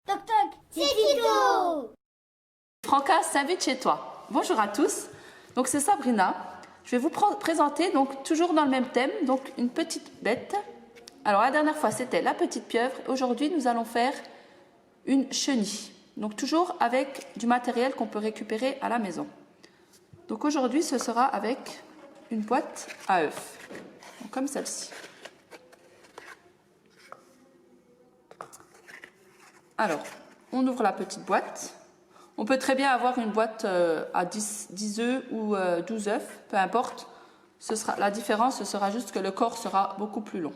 Toc toc, c'est Tito. Franca s'invite chez toi. Bonjour à tous. Donc c'est Sabrina. Je vais vous présenter donc toujours dans le même thème, donc une petite bête. Alors la dernière fois c'était la petite pieuvre. Aujourd'hui nous allons faire une chenille. Donc toujours avec du matériel qu'on peut récupérer à la maison. Donc aujourd'hui ce sera avec une boîte à œufs, donc comme celle-ci. Alors on ouvre la petite boîte. On peut très bien avoir une boîte à 10 œufs ou 12 œufs, peu importe. La différence, ce sera juste que le corps sera beaucoup plus long.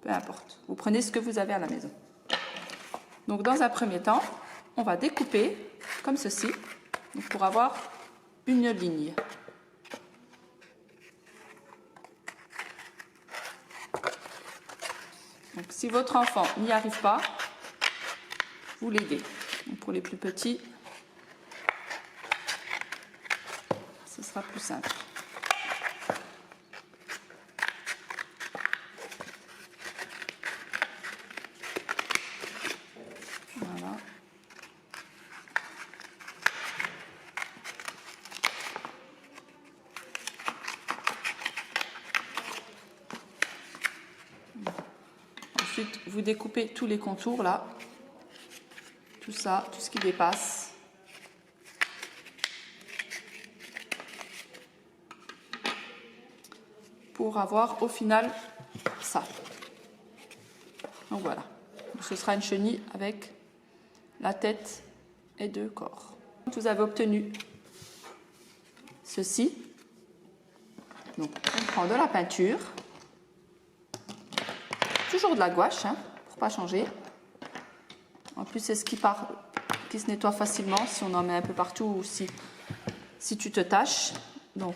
Peu importe. Vous prenez ce que vous avez à la maison. Donc dans un premier temps, on va découper comme ceci, donc pour avoir une ligne. Donc si votre enfant n'y arrive pas, vous l'aidez. Pour les plus petits, ce sera plus simple. Voilà. Ensuite, vous découpez tous les contours là. Tout ça, tout ce qui dépasse. Pour avoir au final ça. Donc voilà. Ce sera une chenille avec la tête et deux corps. Vous avez obtenu ceci. Donc on prend de la peinture. Toujours de la gouache, hein, pour ne pas changer. En plus c'est ce qui se nettoie facilement si on en met un peu partout ou si tu te tâches. Donc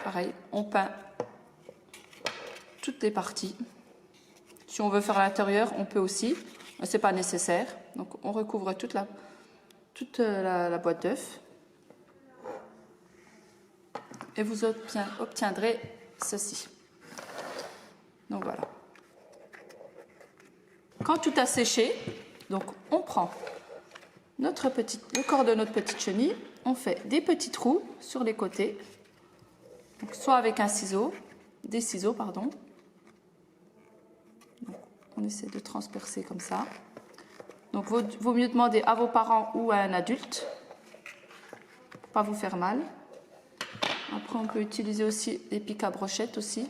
pareil, on peint toutes les parties. Si on veut faire à l'intérieur, on peut aussi, mais ce n'est pas nécessaire. Donc on recouvre toute la boîte d'œufs. Et vous obtiendrez ceci. Donc voilà. Quand tout a séché, donc on prend le corps de notre petite chenille, on fait des petits trous sur les côtés. Donc soit avec des ciseaux, pardon. Donc, on essaie de transpercer comme ça. Donc vaut mieux demander à vos parents ou à un adulte pour pas vous faire mal. Après on peut utiliser aussi des pics à brochette aussi.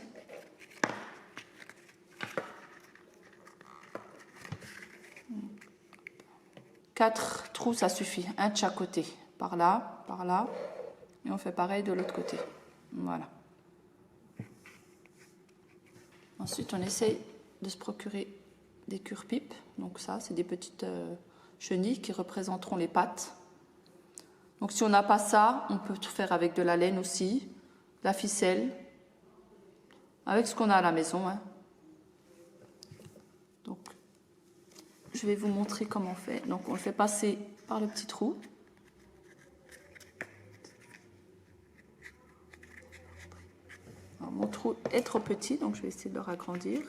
Quatre trous ça suffit, un de chaque côté. Par là. Et on fait pareil de l'autre côté. Voilà. Ensuite, on essaye de se procurer des cure-pipes. Donc ça, c'est des petites chenilles qui représenteront les pattes. Donc si on n'a pas ça, on peut tout faire avec de la laine aussi, de la ficelle, avec ce qu'on a à la maison. Hein. Donc, je vais vous montrer comment on fait. Donc on le fait passer par le petit trou. Alors, mon trou est trop petit, donc je vais essayer de le ragrandir.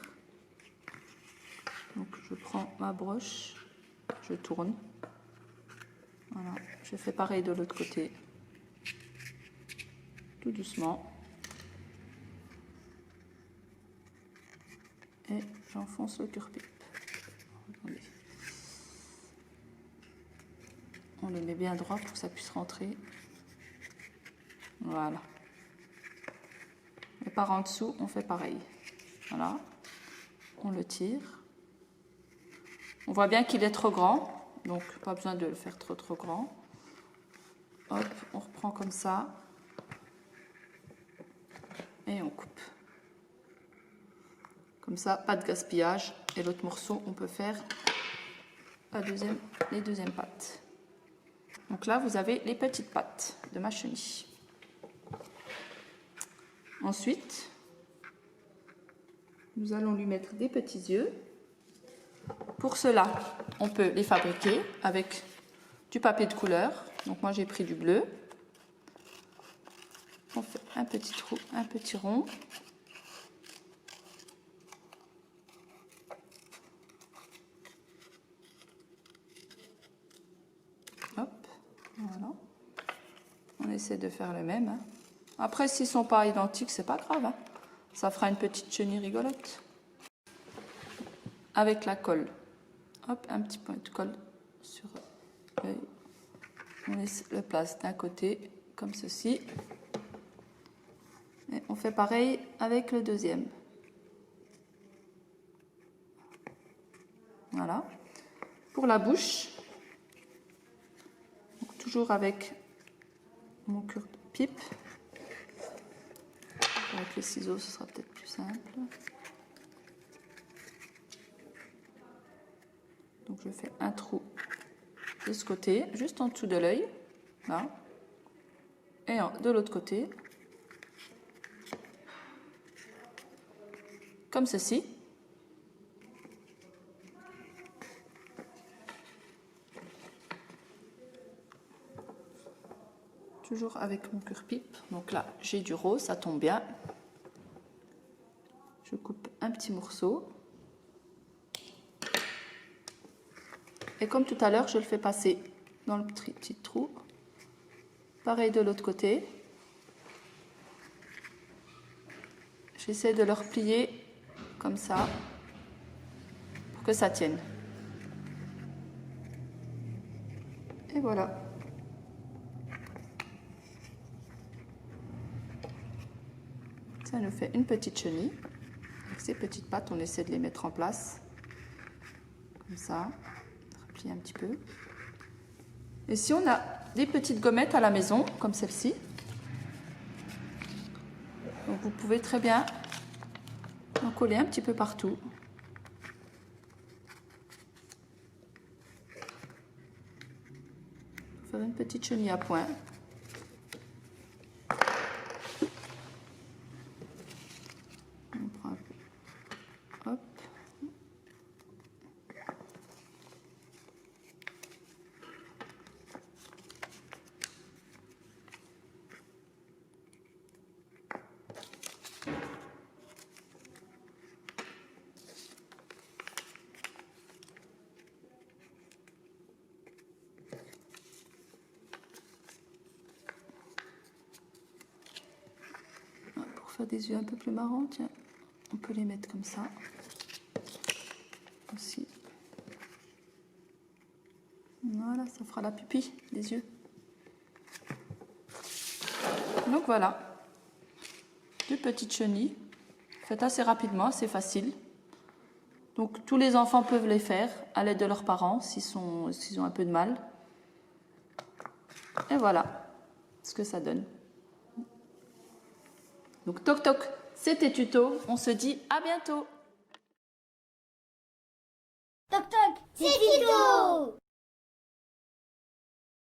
Donc je prends ma broche, je tourne. Voilà, je fais pareil de l'autre côté. Tout doucement. Et j'enfonce le cure-pipe. Attendez. On le met bien droit pour que ça puisse rentrer. Voilà. Et par en dessous, on fait pareil. Voilà. On le tire. On voit bien qu'il est trop grand, donc pas besoin de le faire trop grand. Hop, on reprend comme ça. Et on coupe. Comme ça, pas de gaspillage. Et l'autre morceau, on peut faire les deuxièmes pattes. Donc là, vous avez les petites pattes de ma chenille. Ensuite, nous allons lui mettre des petits yeux. Pour cela, on peut les fabriquer avec du papier de couleur. Donc moi, j'ai pris du bleu. On fait un petit trou, un petit rond. essaie de faire le même. Hein. Après, s'ils ne sont pas identiques, c'est pas grave. Hein. Ça fera une petite chenille rigolote. Avec la colle. Hop, un petit point de colle sur l'œil. On le place d'un côté, comme ceci. Et on fait pareil avec le deuxième. Voilà. Pour la bouche, donc toujours avec mon cure-pipe. Avec les ciseaux, ce sera peut-être plus simple. Donc je fais un trou de ce côté, juste en dessous de l'œil, là, et de l'autre côté, comme ceci. Toujours avec mon cure-pipe. Donc là, j'ai du rose, ça tombe bien. Je coupe un petit morceau. Et comme tout à l'heure, je le fais passer dans le petit trou. Pareil de l'autre côté. J'essaie de le replier comme ça pour que ça tienne. Et voilà. Ça nous fait une petite chenille. Avec ces petites pattes, on essaie de les mettre en place. Comme ça. Replier un petit peu. Et si on a des petites gommettes à la maison, comme celle-ci, donc vous pouvez très bien en coller un petit peu partout. Pour faire une petite chenille à point. On prend un peu. Hop. Pour faire des yeux un peu plus marrants, tiens, on peut les mettre comme ça. Aussi. Voilà, ça fera la pupille des yeux. Donc voilà, deux petites chenilles, faites assez rapidement, c'est facile. Donc tous les enfants peuvent les faire à l'aide de leurs parents s'ils ont un peu de mal. Et voilà ce que ça donne. Donc toc toc, c'était Tuto, on se dit à bientôt. Toc toc, c'est Tito.